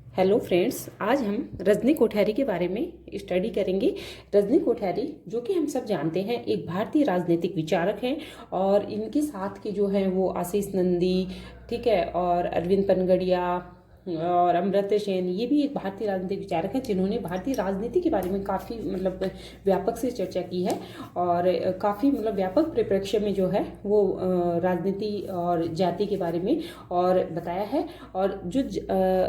Hello friends, आज हम रजनी कोठारी के बारे में स्टडी करेंगे। रजनी कोठारी, जो कि हम सब जानते हैं, एक भारतीय राजनीतिक विचारक हैं और इनके साथ के जो हैं वो आशीष नंदी, ठीक है, और अरविंद पनगड़िया और अमर्त्य सेन, ये भी एक भारतीय राजनीतिक विचारक हैं जिन्होंने भारतीय राजनीति के बारे में काफ़ी व्यापक से चर्चा की है और काफ़ी व्यापक परिप्रेक्ष्य में जो है वो राजनीति और जाति के बारे में और बताया है। और जो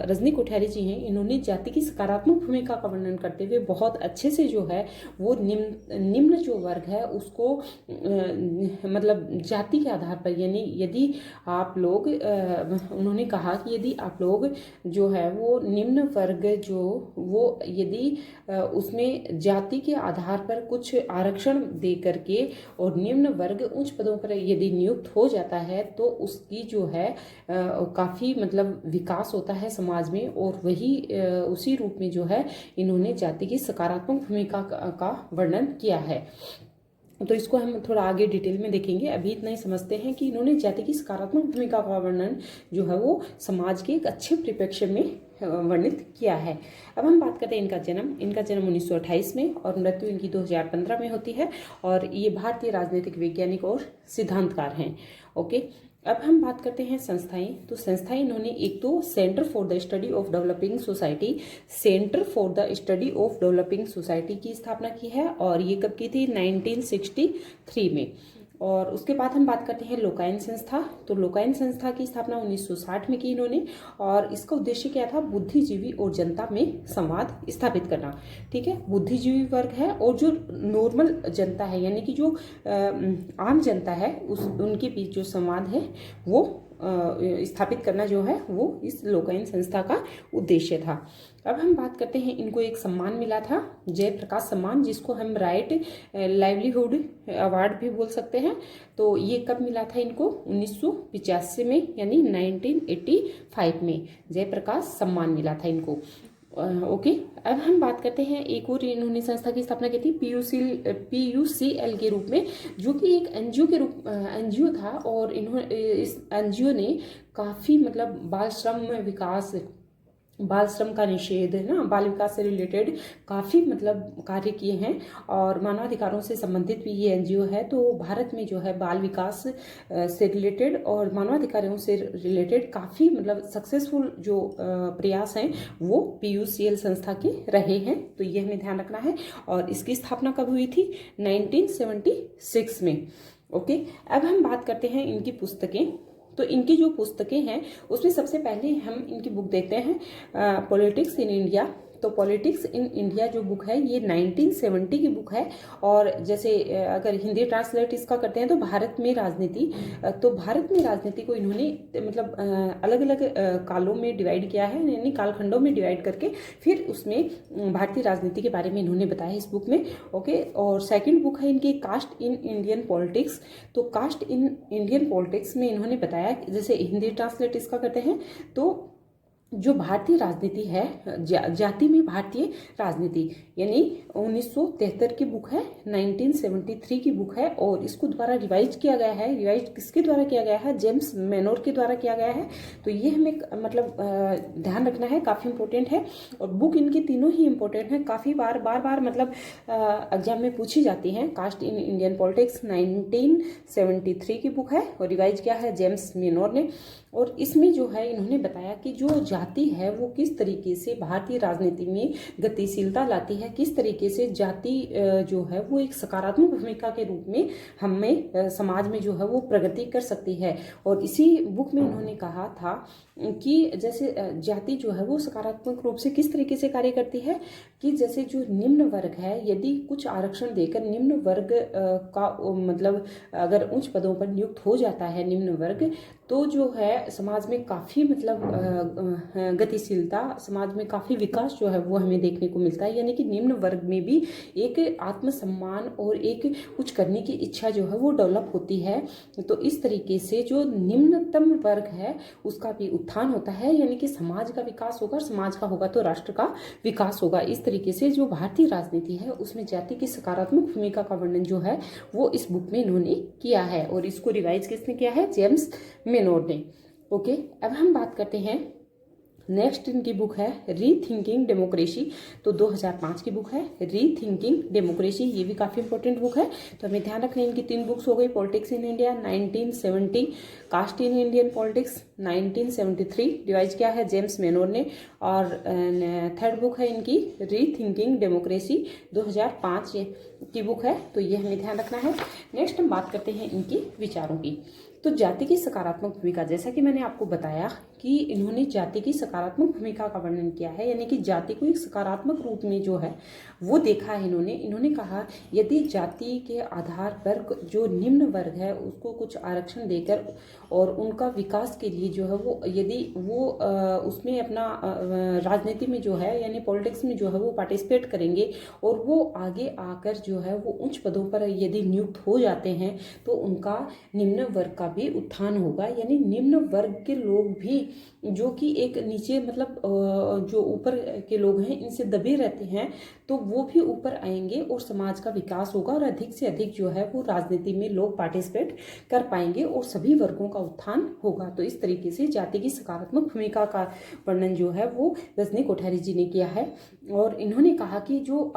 रजनी कोठारी जी हैं, इन्होंने जाति की सकारात्मक भूमिका का वर्णन करते हुए बहुत अच्छे से जो है वो निम्न जो वर्ग है उसको जाति के आधार पर, यानी यदि आप लोग उन्होंने कहा कि यदि आप लोग जो है वो निम्न वर्ग जो वो यदि उसमें जाति के आधार पर कुछ आरक्षण दे करके और निम्न वर्ग उच्च पदों पर यदि नियुक्त हो जाता है तो उसकी जो है काफ़ी विकास होता है समाज में। और वही उसी रूप में जो है इन्होंने जाति की सकारात्मक भूमिका का वर्णन किया है। तो इसको हम थोड़ा आगे डिटेल में देखेंगे। अभी इतना ही समझते हैं कि इन्होंने जाति की सकारात्मक भूमिका का वर्णन जो है वो समाज के एक अच्छे परिप्रेक्ष्य में वर्णित किया है। अब हम बात करते हैं इनका जन्म 1928 में और मृत्यु इनकी 2015 में होती है और ये भारतीय राजनीतिक वैज्ञानिक और सिद्धांतकार हैं। ओके, अब हम बात करते हैं संस्थाएं। तो संस्थाएं इन्होंने एक तो centre for the study of developing society की स्थापना की है और ये कब की थी? 1963 में। और उसके बाद हम बात करते हैं लोकायन संस्था। तो लोकायन संस्था की स्थापना 1960 में की इन्होंने और इसका उद्देश्य क्या था? बुद्धिजीवी और जनता में संवाद स्थापित करना। ठीक है, बुद्धिजीवी वर्ग है और जो नॉर्मल जनता है, यानी कि जो आम जनता है, उनके बीच जो संवाद है वो स्थापित करना जो है वो इस लोकायन संस्था का उद्देश्य था। अब हम बात करते हैं, इनको एक सम्मान मिला था, जयप्रकाश सम्मान, जिसको हम राइट लाइवलीहुड अवार्ड भी बोल सकते हैं। तो ये कब मिला था इनको? 1985 में, यानी 1985 में जयप्रकाश सम्मान मिला था इनको। ओके, अब हम बात करते हैं एक और इन्होंने संस्था की स्थापना की थी PUCL के रूप में, जो कि एक एनजीओ था और इन्होंने इस एनजीओ ने काफ़ी बाल श्रम का निषेध है ना, बाल विकास से रिलेटेड काफ़ी कार्य किए हैं और मानवाधिकारों से संबंधित भी ये एनजीओ है। तो भारत में जो है बाल विकास से रिलेटेड और मानवाधिकारों से रिलेटेड काफ़ी सक्सेसफुल जो प्रयास हैं वो PUCL संस्था के रहे हैं। तो ये हमें ध्यान रखना है। और इसकी स्थापना कब हुई थी? 1976 में। ओके, अब हम बात करते हैं इनकी पुस्तकें। तो इनकी जो पुस्तकें हैं उसमें सबसे पहले हम इनकी बुक देखते हैं, पॉलिटिक्स इन इंडिया। तो पॉलिटिक्स इन इंडिया जो बुक है ये 1970 की बुक है। और जैसे अगर हिंदी ट्रांसलेट इसका करते हैं तो भारत में राजनीति। तो भारत में राजनीति को इन्होंने अलग अलग कालों में डिवाइड किया है, यानी कालखंडों में डिवाइड करके फिर उसमें भारतीय राजनीति के बारे में इन्होंने बताया इस बुक में। ओके, और सेकंड बुक है इनकी कास्ट इन इंडियन पॉलिटिक्स। तो कास्ट इन इंडियन पॉलिटिक्स में इन्होंने बताया, जैसे हिंदी ट्रांसलेट इसका करते हैं तो जो भारतीय राजनीति है, जाति में भारतीय राजनीति, यानी 1973 की बुक है, 1973 की बुक है और इसको द्वारा रिवाइज किया गया है। रिवाइज किसके द्वारा किया गया है? जेम्स मेनोर के द्वारा किया गया है। तो ये हमें ध्यान रखना है, काफ़ी इंपॉर्टेंट है। और बुक इनकी तीनों ही इंपॉर्टेंट है, काफ़ी बार एग्जाम में पूछी जाती हैं। कास्ट इन इंडियन पॉलिटिक्स 1973 की बुक है और रिवाइज किया है जेम्स मेनोर ने। और इसमें जो है इन्होंने बताया कि जो जाति है वो किस तरीके से भारतीय राजनीति में गतिशीलता लाती है, किस तरीके से जाति जो है वो एक सकारात्मक भूमिका के रूप में हमें समाज में जो है वो प्रगति कर सकती है। और इसी बुक में इन्होंने कहा था कि जैसे जाति जो है वो सकारात्मक रूप से किस तरीके से कार्य करती है कि जैसे जो निम्न वर्ग है, यदि कुछ आरक्षण देकर निम्न वर्ग का अगर उच्च पदों पर नियुक्त हो जाता है निम्न वर्ग, तो जो है समाज में काफ़ी गतिशीलता, समाज में काफ़ी विकास जो है वो हमें देखने को मिलता है। यानी कि निम्न वर्ग में भी एक आत्मसम्मान और एक कुछ करने की इच्छा जो है वो डेवलप होती है। तो इस तरीके से जो निम्नतम वर्ग है उसका भी उत्थान होता है, यानी कि समाज का विकास होगा, समाज का होगा तो राष्ट्र का विकास होगा। इस तरीके से जो भारतीय राजनीति है उसमें जाति की सकारात्मक भूमिका का वर्णन जो है वो इस बुक में इन्होंने किया है और इसको रिवाइज किसने किया है? जेम्स मेनोर ने। ओके, अब हम बात करते हैं नेक्स्ट इनकी बुक है रीथिंकिंग डेमोक्रेसी, तो 2005 की बुक है रीथिंकिंग डेमोक्रेसी, ये भी काफ़ी इंपॉर्टेंट बुक है। तो हमें ध्यान रखना है इनकी 3 बुक्स हो गई, politics in India 1970, caste in Indian politics 1973, devise किया है जेम्स मेनोर ने, और थर्ड बुक है इनकी रीथिंकिंग डेमोक्रेसी 2005 की बुक है, तो ये हमें ध्यान रखना है। नेक्स्ट हम बात करते हैं इनकी विचारों की। तो जाति की सकारात्मक भूमिका, जैसा कि मैंने आपको बताया कि इन्होंने जाति की सकारात्मक भूमिका का वर्णन किया है, यानी कि जाति को एक सकारात्मक रूप में जो है वो देखा है इन्होंने कहा यदि जाति के आधार पर जो निम्न वर्ग है उसको कुछ आरक्षण देकर और उनका विकास के लिए जो है वो यदि वो उसमें अपना राजनीति में जो है यानी पॉलिटिक्स में जो है वो पार्टिसिपेट करेंगे और वो आगे आकर जो है वो उच्च पदों पर यदि नियुक्त हो जाते हैं तो उनका निम्न वर्ग का भी उत्थान होगा, यानी निम्न वर्ग के लोग भी जो कि एक नीचे मतलब जो ऊपर के लोग हैं इनसे दबे रहते हैं तो वो भी ऊपर आएंगे और समाज का विकास होगा और अधिक से अधिक जो है वो राजनीति में लोग पार्टिसिपेट कर पाएंगे और सभी वर्गों का उत्थान होगा। तो इस तरीके से जाति की सकारात्मक भूमिका का वर्णन जो है वो रजनी कोठारी जी ने किया है। और इन्होंने कहा कि जो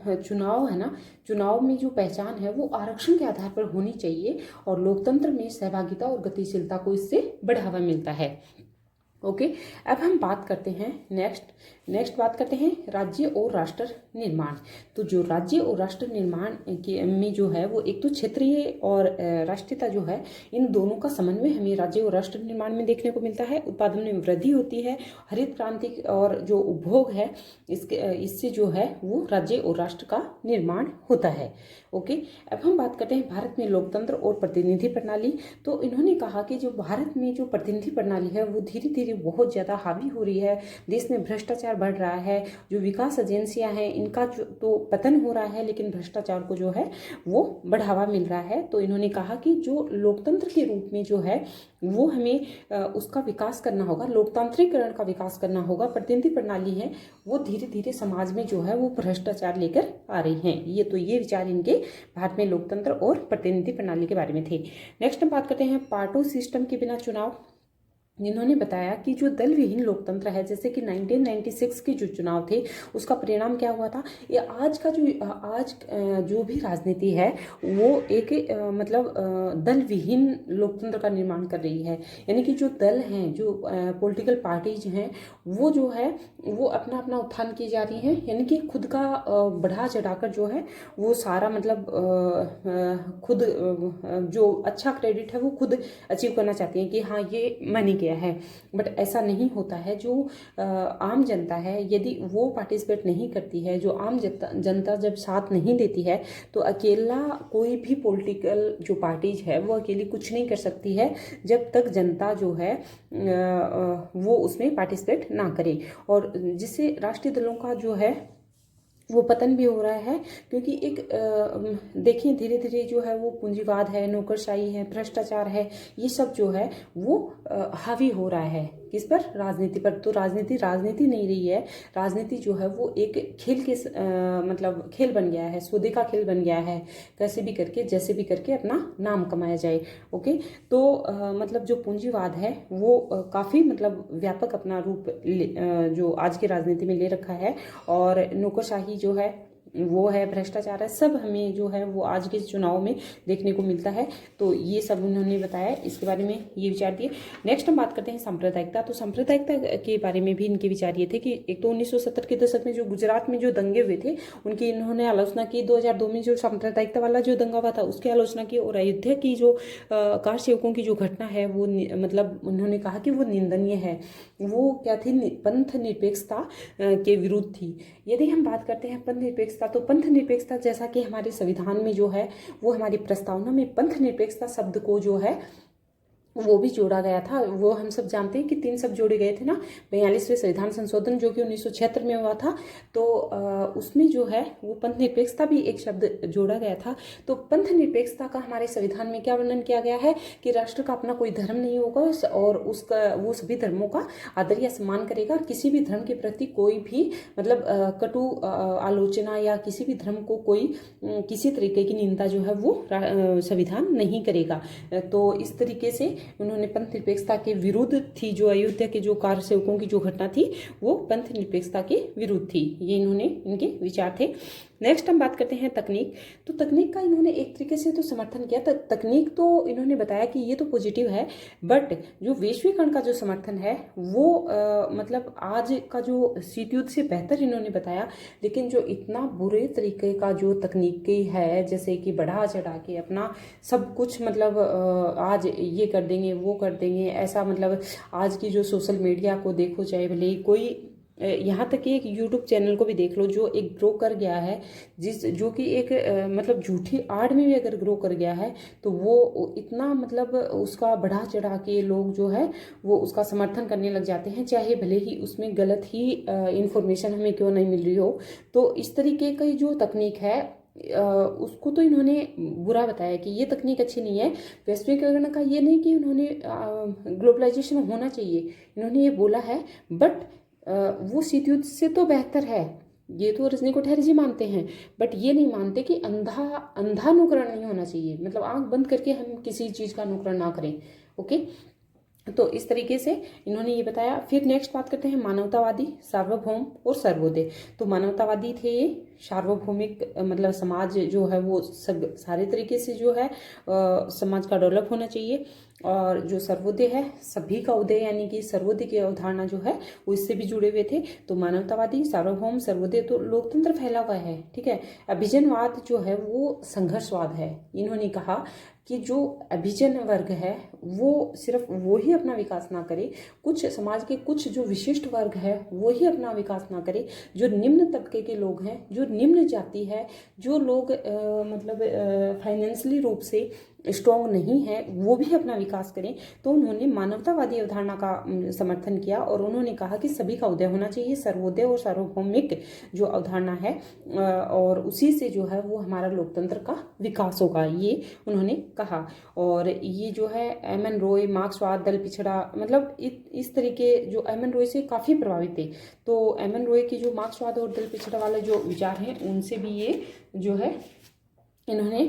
चुनाव है ना, चुनाव में जो पहचान है वो आरक्षण के आधार पर होनी चाहिए और लोकतंत्र में सहभागिता और गतिशीलता को इससे बढ़ावा मिलता है। ओके, अब हम बात करते हैं नेक्स्ट बात करते हैं राज्य और राष्ट्र निर्माण। तो जो राज्य और राष्ट्र निर्माण के में जो है वो एक तो क्षेत्रीय और राष्ट्रीयता जो है इन दोनों का समन्वय हमें राज्य और राष्ट्र निर्माण में देखने को मिलता है। उत्पादन में वृद्धि होती है, हरित क्रांति और जो उपभोग है इससे जो है वो राज्य और राष्ट्र का निर्माण होता है। ओके, अब हम बात करते हैं भारत में लोकतंत्र और प्रतिनिधि प्रणाली। तो इन्होंने कहा कि जो भारत में जो प्रतिनिधि प्रणाली है वो धीरे धीरे बहुत ज़्यादा हावी हो रही है, देश में भ्रष्टाचार बढ़ रहा है, जो विकास एजेंसियां हैं इनका जो तो पतन हो रहा है लेकिन भ्रष्टाचार को जो है वो बढ़ावा मिल रहा है। तो इन्होंने कहा कि जो लोकतंत्र के रूप में जो है वो हमें उसका विकास करना होगा, लोकतांत्रिकरण का विकास करना होगा। प्रतिनिधि प्रणाली है वो धीरे धीरे समाज में जो है वो भ्रष्टाचार लेकर आ रही हैं। ये विचार इनके भारत में लोकतंत्र और प्रतिनिधि प्रणाली के बारे में थे। नेक्स्ट हम बात करते हैं पार्टी सिस्टम के बिना चुनाव। इन्होंने बताया कि जो दल विहीन लोकतंत्र है, जैसे कि 1996 के जो चुनाव थे उसका परिणाम क्या हुआ था, ये आज जो भी राजनीति है वो एक मतलब दल विहीन लोकतंत्र का निर्माण कर रही है। यानी कि जो दल हैं, जो पॉलिटिकल पार्टीज हैं वो जो है वो अपना अपना उत्थान की जा रही हैं, यानी कि खुद का बढ़ा चढ़ाकर जो है वो सारा मतलब खुद जो अच्छा क्रेडिट है वो खुद अचीव करना चाहती हैं कि हाँ ये मैंने है। बट ऐसा नहीं होता है। जो आम जनता है यदि वो पार्टिसिपेट नहीं करती है, जो आम जनता जब साथ नहीं देती है तो अकेला कोई भी पॉलिटिकल जो पार्टीज है वो अकेली कुछ नहीं कर सकती है जब तक जनता जो है वो उसमें पार्टिसिपेट ना करे। और जिससे राष्ट्रीय दलों का जो है वो पतन भी हो रहा है, क्योंकि एक देखिए धीरे धीरे जो है वो पूंजीवाद है, नौकरशाही है, भ्रष्टाचार है, ये सब जो है वो हावी हो रहा है किस पर, राजनीति पर। तो राजनीति नहीं रही है, राजनीति जो है वो एक खेल के मतलब खेल बन गया है, सौदे का खेल बन गया है, कैसे भी करके जैसे भी करके अपना नाम कमाया जाए। ओके, तो मतलब जो पूंजीवाद है वो काफ़ी मतलब व्यापक अपना रूप जो आज की राजनीति में ले रखा है, और नौकरशाही जो है वो है, भ्रष्टाचार है, सब हमें जो है वो आज के चुनाव में देखने को मिलता है। तो ये सब उन्होंने बताया, इसके बारे में ये विचार दिए। नेक्स्ट हम बात करते हैं सांप्रदायिकता। तो सांप्रदायिकता के बारे में भी इनके विचार ये थे कि एक तो 1970 के दशक में जो गुजरात में जो दंगे हुए थे उनकी इन्होंने आलोचना की। 2002 में जो सांप्रदायिकता वाला जो दंगा हुआ था उसकी आलोचना की। और अयोध्या की जो कार सेवकों की जो घटना है वो मतलब उन्होंने कहा कि वो निंदनीय है, वो क्या थी, पंथ निरपेक्षता के विरुद्ध थी। यदि हम बात करते हैं पंथ निरपेक्षता, तो पंथ निरपेक्षता जैसा कि हमारे संविधान में जो है वो हमारी प्रस्तावना में पंथ निरपेक्षता शब्द को जो है वो भी जोड़ा गया था। वो हम सब जानते हैं कि 3 शब्द जोड़े गए थे ना, 42वें संविधान संशोधन जो कि 1976 में हुआ था, तो उसमें जो है वो पंथ निरपेक्षता भी एक शब्द जोड़ा गया था। तो पंथ निरपेक्षता का हमारे संविधान में क्या वर्णन किया गया है कि राष्ट्र का अपना कोई धर्म नहीं होगा और उसका वो सभी धर्मों का आदर या सम्मान करेगा। किसी भी धर्म के प्रति कोई भी मतलब कटु आलोचना या किसी भी धर्म को कोई किसी तरीके की निंदा जो है वो संविधान नहीं करेगा। तो इस तरीके से उन्होंने पंथ निरपेक्षता के विरुद्ध थी। जो अयोध्या के जो कार सेवकों की जो घटना थी वो पंथ निरपेक्षता के विरुद्ध थी। ये इनके विचार थे। नेक्स्ट हम बात करते हैं तकनीक। तो तकनीक का इन्होंने एक तरीके से तो समर्थन किया। तकनीक तो इन्होंने बताया कि ये तो पॉजिटिव है, बट जो वैश्वीकरण का जो समर्थन है वो मतलब आज का जो शीत युद्ध से बेहतर इन्होंने बताया। लेकिन जो इतना बुरे तरीके का जो तकनीकी है, जैसे कि बढ़ा चढ़ा के अपना सब कुछ मतलब आज ये कर देंगे वो कर देंगे, ऐसा मतलब आज की जो सोशल मीडिया को देखो, चाहे भले ही कोई यहाँ तक कि एक यूट्यूब चैनल को भी देख लो जो एक ग्रो कर गया है, जो कि एक मतलब झूठी आड़ में भी अगर ग्रो कर गया है तो वो इतना मतलब उसका बढ़ा चढ़ा के लोग जो है वो उसका समर्थन करने लग जाते हैं, चाहे भले ही उसमें गलत ही इंफॉर्मेशन हमें क्यों नहीं मिल रही हो। तो इस तरीके की जो तकनीक है उसको तो इन्होंने बुरा बताया कि ये तकनीक अच्छी नहीं है। वैश्वीकरण का ये नहीं कि उन्होंने ग्लोबलाइजेशन होना चाहिए, इन्होंने ये बोला है, बट वो शीत युद्ध से तो बेहतर है, ये तो रजनी कोठारी जी मानते हैं। बट ये नहीं मानते कि अंधा अनुकरण नहीं होना चाहिए, मतलब आंख बंद करके हम किसी चीज़ का अनुकरण ना करें। ओके, तो इस तरीके से इन्होंने ये बताया। फिर नेक्स्ट बात करते हैं मानवतावादी, सार्वभौम और सर्वोदय। तो मानवतावादी थे ये, सार्वभौमिक मतलब समाज जो है वो सब सारे तरीके से जो है समाज का डेवलप होना चाहिए। और जो सर्वोदय है, सभी का उदय, यानी कि सर्वोदय की अवधारणा जो है वो इससे भी जुड़े हुए थे। तो मानवतावादी, सार्वभौम, सर्वोदय, तो लोकतंत्र फैला हुआ है, ठीक है। अभिजनवाद जो है वो संघर्षवाद है। इन्होंने कहा कि जो अभिजन वर्ग है वो सिर्फ वो ही अपना विकास ना करे, कुछ समाज के कुछ जो विशिष्ट वर्ग है वो ही अपना विकास ना करे, जो निम्न तबके के लोग हैं, जो निम्न जाति है, जो लोग मतलब फाइनेंशियली रूप से स्ट्रॉन्ग नहीं है, वो भी अपना विकास करें। तो उन्होंने मानवतावादी अवधारणा का समर्थन किया और उन्होंने कहा कि सभी का उदय होना चाहिए, सर्वोदय और सार्वभौमिक जो अवधारणा है और उसी से जो है वो हमारा लोकतंत्र का विकास होगा, ये उन्होंने कहा। और ये जो है एम.एन. रॉय, मार्क्सवाद, दल पिछड़ा, मतलब इस तरीके जो एम.एन. रॉय से काफ़ी प्रभावित थे। तो एम.एन. रॉय की जो मार्क्सवाद और दल पिछड़ा वाले जो विचार हैं उनसे भी ये जो है इन्होंने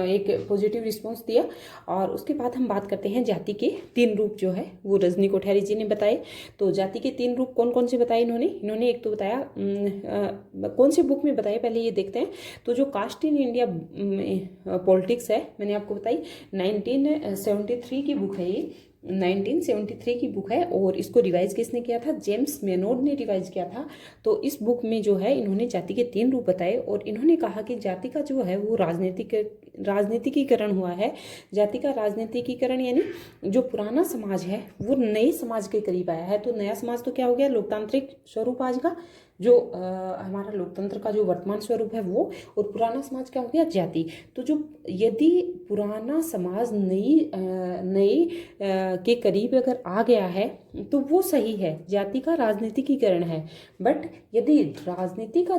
एक पॉजिटिव रिस्पांस दिया। और उसके बाद हम बात करते हैं जाति के 3 रूप जो है वो रजनी कोठारी जी ने बताए। तो जाति के 3 रूप कौन कौन से बताए इन्होंने एक तो बताया, कौन से बुक में बताया पहले ये देखते हैं। तो जो कास्ट इन इंडिया पॉलिटिक्स है, मैंने आपको बताई 1973 की बुक है, ये 1973 की बुक है और इसको रिवाइज किसने किया था, जेम्स मेनोड ने रिवाइज किया था। तो इस बुक में जो है इन्होंने जाति के 3 रूप बताए और इन्होंने कहा कि जाति का जो है वो राजनीतिकीकरण हुआ है। जाति का राजनीतिकीकरण यानी जो पुराना समाज है वो नए समाज के करीब आया है। तो नया समाज तो क्या हो गया, लोकतांत्रिक स्वरूप आज का जो हमारा लोकतंत्र का जो वर्तमान स्वरूप है वो, और पुराना समाज क्या हो गया, जाति। तो जो यदि पुराना समाज नई के करीब अगर आ गया है तो वो सही है, जाति का राजनीतिकीकरण है। बट यदि राजनीति का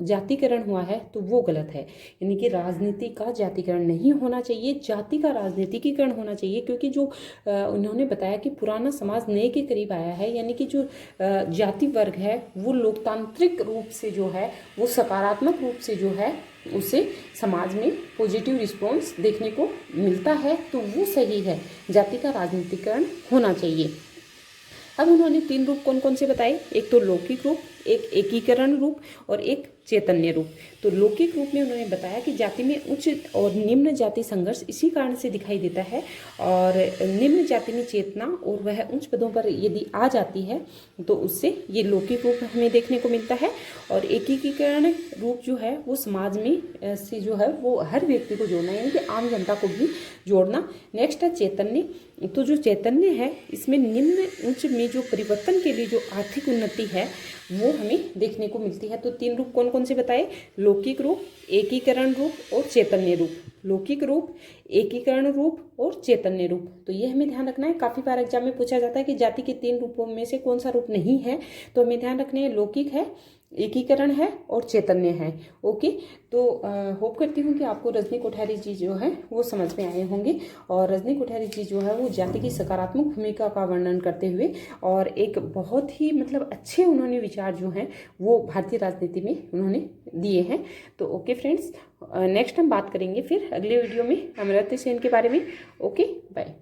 जातिकरण हुआ है तो वो गलत है, यानी कि राजनीति का जातिकरण नहीं होना चाहिए, जाति का राजनीतिकीकरण होना चाहिए। क्योंकि जो उन्होंने बताया कि पुराना समाज नए के करीब आया है, यानी कि जो जाति वर्ग है वो लोकतांत्रिक रूप से जो है वो सकारात्मक रूप से जो है उसे समाज में पॉजिटिव रिस्पॉन्स देखने को मिलता है, तो वो सही है, जाति का राजनीतिकरण होना चाहिए। अब उन्होंने 3 रूप कौन कौन से बताए, एक तो लौकिक रूप, एक एकीकरण रूप और एक चैतन्य रूप। तो लौकिक रूप में उन्होंने बताया कि जाति में उच्च और निम्न जाति संघर्ष इसी कारण से दिखाई देता है, और निम्न जाति में चेतना और वह उच्च पदों पर यदि आ जाती है तो उससे ये लौकिक रूप हमें देखने को मिलता है। और एकीकरण रूप जो है वो समाज में से जो है वो हर व्यक्ति को जोड़ना, यानी कि आम जनता को भी जोड़ना। नेक्स्ट है चैतन्य। तो जो चैतन्य है इसमें निम्न उच्च में जो परिवर्तन के लिए जो आर्थिक उन्नति है वो हमें देखने को मिलती है। तो 3 रूप कौन कौन से बताए, लौकिक रूप, एकीकरण रूप और चैतन्य रूप। लौकिक रूप, एकीकरण रूप और चैतन्य रूप। तो ये हमें ध्यान रखना है। काफ़ी बार एग्जाम में पूछा जाता है कि जाति के 3 रूपों में से कौन सा रूप नहीं है, तो हमें ध्यान रखना है लौकिक है, एकीकरण है और चैतन्य है। ओके, तो होप करती हूँ कि आपको रजनी कोठारी जी जो है वो समझ में आए होंगे। और रजनी कोठारी जी जो है वो जाति की सकारात्मक भूमिका का वर्णन करते हुए और एक बहुत ही मतलब अच्छे उन्होंने विचार जो हैं वो भारतीय राजनीति में उन्होंने दिए हैं। तो ओके फ्रेंड्स, नेक्स्ट हम बात करेंगे फिर अगले वीडियो में अमर्त्य सेन के बारे में। Okay, bye.